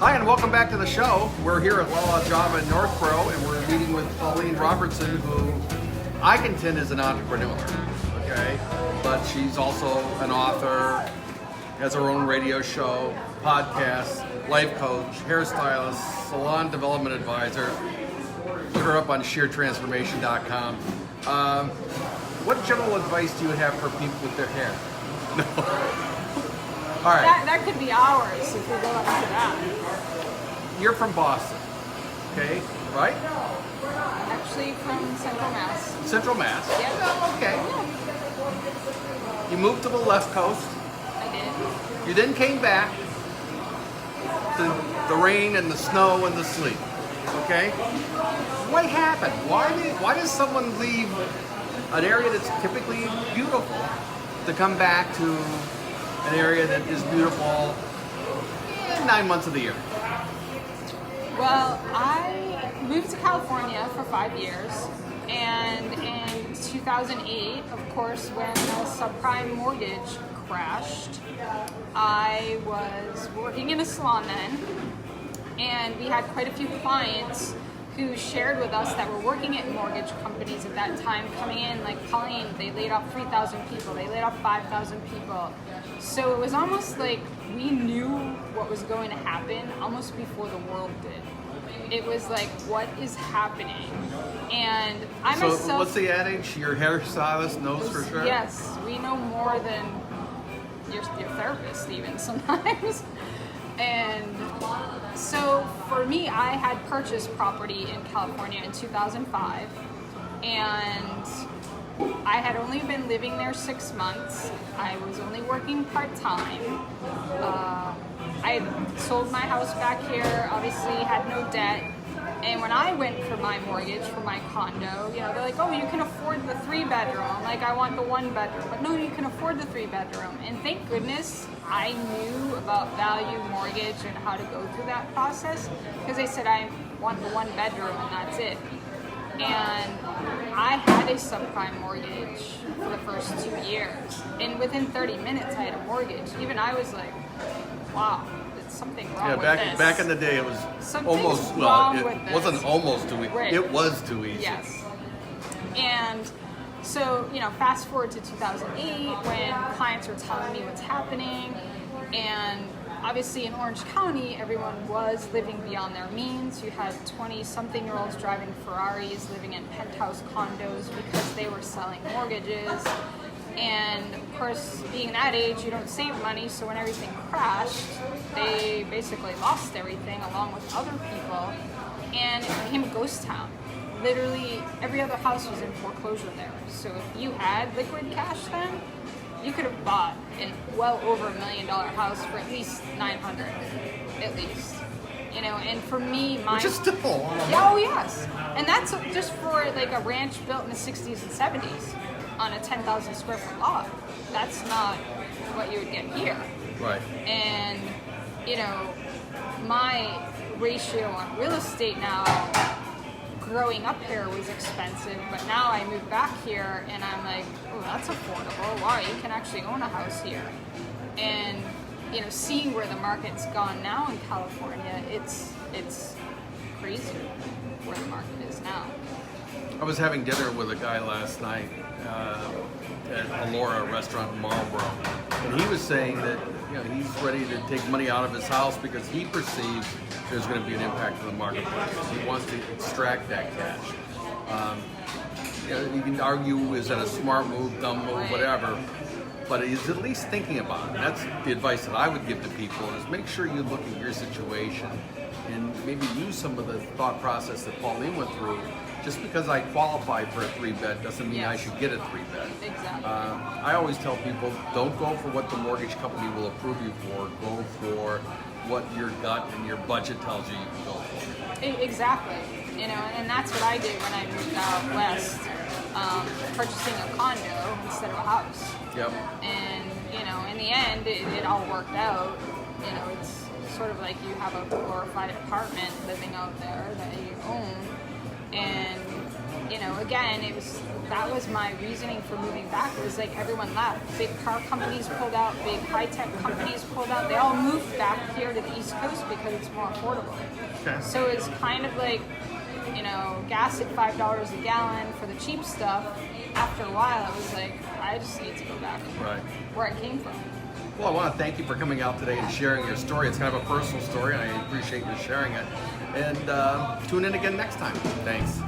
Hi, and welcome back to the show. We're here at Lala Java in Northborough, and we're meeting with Pauline Robertson, who I contend is an entrepreneur, okay? But she's also an author, has her own radio show, podcast, life coach, hairstylist, salon development advisor. Look her up on sheertransformation.com. What general advice do you have for people with their hair? No. All right. That could be hours if we go up to that. You're from Boston, okay? Right? Actually from Central Mass. Central Mass? Yeah. Oh, okay. Yeah. You moved to the left coast. I did. You then came back to the rain and the snow and the sleet, okay? What happened? Why does someone leave an area that's typically beautiful to come back to an area that is beautiful 9 months of the year? Well, I moved to California for 5 years, and in 2008, of course, when the subprime mortgage crashed, I was working in a salon then, and we had quite a few clients who shared with us that were working at mortgage companies at that time, coming in like, Pauline, they laid off 3,000 people, they laid off 5,000 people. So it was almost like we knew what was going to happen almost before the world did. It was like, what is happening? And I myself... So what's the adage? Your hairstylist knows for sure? Yes, we know more than your therapist even sometimes. And so for me, I had purchased property in California in 2005, and I had only been living there 6 months. I was only working part-time. I had sold my house back here, obviously had no debt. And when I went for my mortgage for my condo, they're like, oh, you can afford the 3-bedroom. I'm like, I want the 1-bedroom. But no, you can afford the 3-bedroom. And thank goodness I knew about value mortgage and how to go through that process, because they said I want the 1-bedroom and that's it. And I had a subprime mortgage for the first 2 years. And within 30 minutes, I had a mortgage. Even I was like, wow. Something wrong with this. Back in the day, it was Something's almost, wrong well, with it this. wasn't almost too easy. Right. It was too easy. Yes. And so, fast forward to 2008 when clients are telling me what's happening. And obviously in Orange County, everyone was living beyond their means. You had 20-something-year-olds driving Ferraris, living in penthouse condos because they were selling mortgages. And of course, being that age, you don't save money, so when everything crashed, they basically lost everything along with other people, and it became a ghost town. Literally, every other house was in foreclosure there. So if you had liquid cash then, you could have bought a well over $1 million house for at least $900, at least. And for me, which is still a lot of money. Oh yes, and that's just for like a ranch built in the 60s and 70s. On a 10,000 square foot lot. That's not what you would get here. Right. And, my ratio on real estate now, growing up here was expensive, but now I moved back here and I'm like, oh, that's affordable. Wow, you can actually own a house here. And, seeing where the market's gone now in California, it's crazy where the market is now. I was having dinner with a guy last night at Alora restaurant in Marlboro, and he was saying that he's ready to take money out of his house because he perceives there's going to be an impact on the marketplace. He wants to extract that cash. You can argue, is that a smart move, dumb move, whatever, but he's at least thinking about it. And that's the advice that I would give to people, is make sure you look at your situation and maybe use some of the thought process that Pauline went through. Just because I qualify for a 3-bed doesn't mean I should get a 3-bed. Exactly. I always tell people, don't go for what the mortgage company will approve you for. Go for what your gut and your budget tells you can go for. Exactly. And that's what I did when I moved out west, purchasing a condo instead of a house. Yep. And, in the end, it all worked out. It's sort of like you have a glorified apartment living out there that you own. And, you know, again, that was my reasoning for moving back. It was like everyone left. Big car companies pulled out, big high-tech companies pulled out. They all moved back here to the East Coast because it's more affordable. Okay. So it's kind of like, you know, gas at $5 a gallon for the cheap stuff. After a while, it was like, I just need to go back where I came from. Well, I want to thank you for coming out today and sharing your story. It's kind of a personal story, and I appreciate you sharing it. And tune in again next time. Thanks.